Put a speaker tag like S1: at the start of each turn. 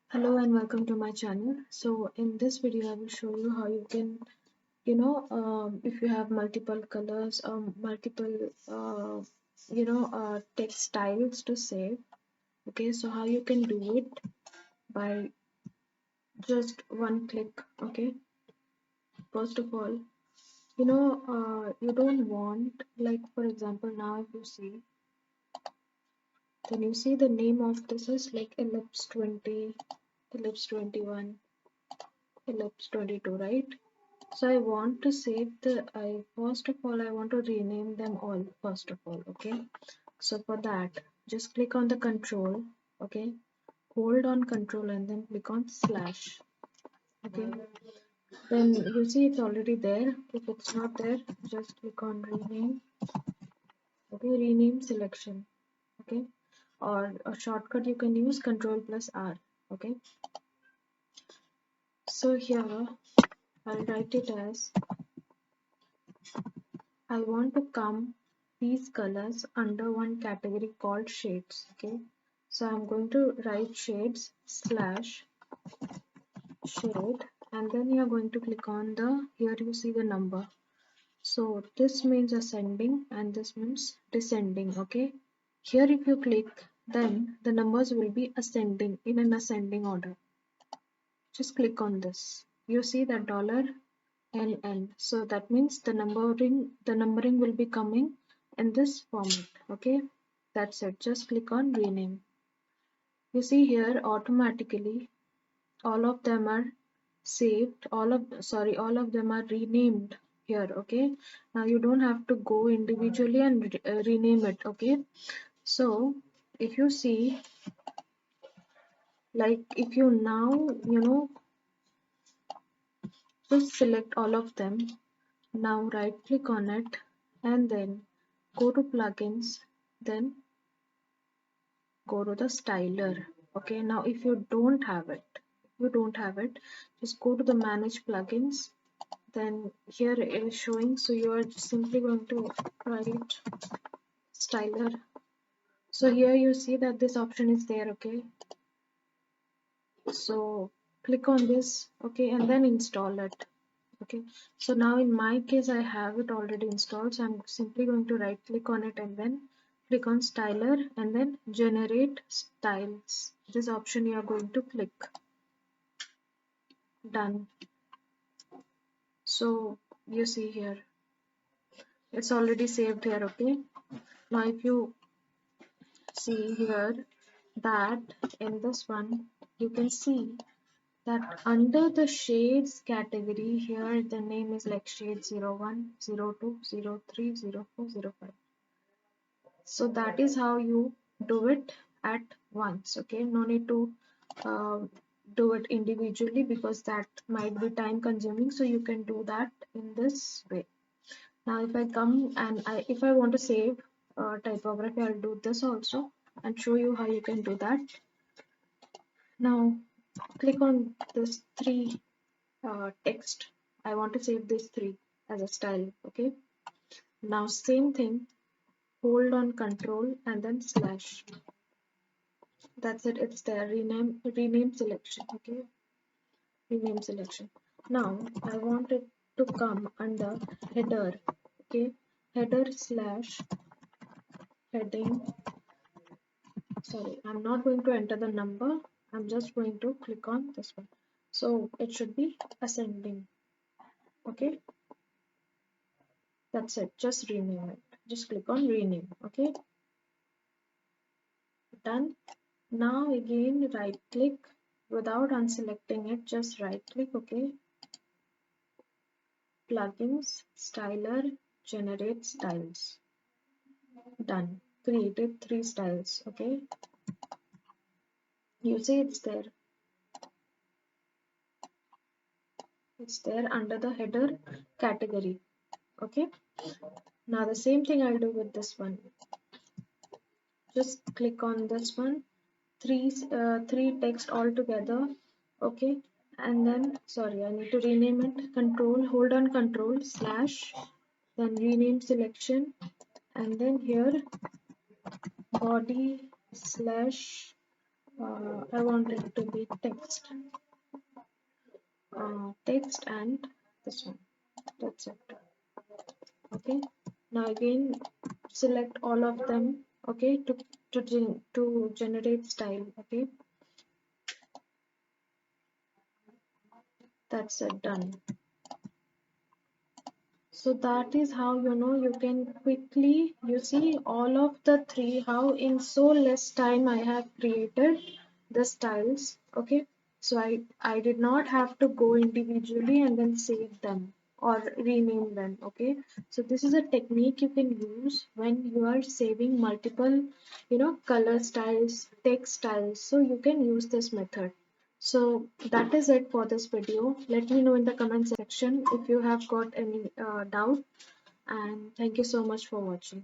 S1: Hello and welcome to my channel. So in this video I will show you how you can if you have multiple colors multiple text styles to save. Okay, so how you can do it by just one click. Okay, first of all, you don't want, like, for example, now if you see, then you see the name of this is like ellipse 20, ellipse 21, ellipse 22, right? So I want to save I first of all I want to rename them all first of all. Okay, so for that, just click on the control. Okay, hold on control and then click on slash. Okay, then you see it's already there. If it's not there, just click on rename. Okay, rename selection. Okay, or a shortcut you can use control plus R. Okay, so here I'll write it as I want to come these colors under one category called shades. Okay, so I'm going to write shades slash shade, and then you're going to click on the, here you see the number. So this means ascending and this means descending. Okay, here if you click, then the numbers will be ascending in an ascending order. Just click on this. You see that dollar NN. So that means the numbering will be coming in this format. Okay, that's it. Just click on rename. You see here automatically all of them are saved. All of them are renamed here. Okay, now you don't have to go individually and rename it. Okay, so if you see, like, if you now just select all of them. Now right click on it and then go to plugins, then go to the styler. Okay, now if you don't have it, just go to the manage plugins. Then here it is showing, so you are simply going to write styler. So here you see that this option is there. Okay, so click on this. Okay, and then install it. Okay, so now in my case I have it already installed, so I'm simply going to right click on it and then click on styler and then generate styles. This option you are going to click. Done. So you see here it's already saved here. Okay, now if you see here that in this one you can see that under the shades category, here the name is like shade 01, 02, 03, 04, 05. So that is how you do it at once. Okay, no need to uh, do it individually because that might be time consuming, so you can do that in this way. Now if I come and if I want to save typography, I'll do this also and show you how you can do that. Now click on this three text. I want to save this three as a style. Okay, now same thing, hold on control and then slash. That's it, it's there. Rename selection. Okay, rename selection. Now I want it to come under header. Okay, header slash heading. Sorry, I'm not going to enter the number, I'm just going to click on this one. So it should be ascending. Okay, that's it, just rename it. Just click on rename. Okay, done. Now again right click without unselecting it, just right click. Okay, plugins, styler, generate styles. Done. Created three styles. Okay, you see it's there. It's there under the header category. Okay, now the same thing I'll do with this one. Just click on this one, three text all together. Okay, and then, sorry, I need to rename it. Control, hold on control slash, then rename selection, and then here body slash I want it to be text, text and this one. That's it. Okay. Now again, select all of them. Okay, to generate style. Okay, that's it. Done. So that is how you can quickly you see all of the three, how in so less time I have created the styles. Okay, so I did not have to go individually and then save them or rename them. Okay, so this is a technique you can use when you are saving multiple color styles, text styles, so you can use this method. So that is it for this video. Let me know in the comment section if you have got any doubt, and thank you so much for watching.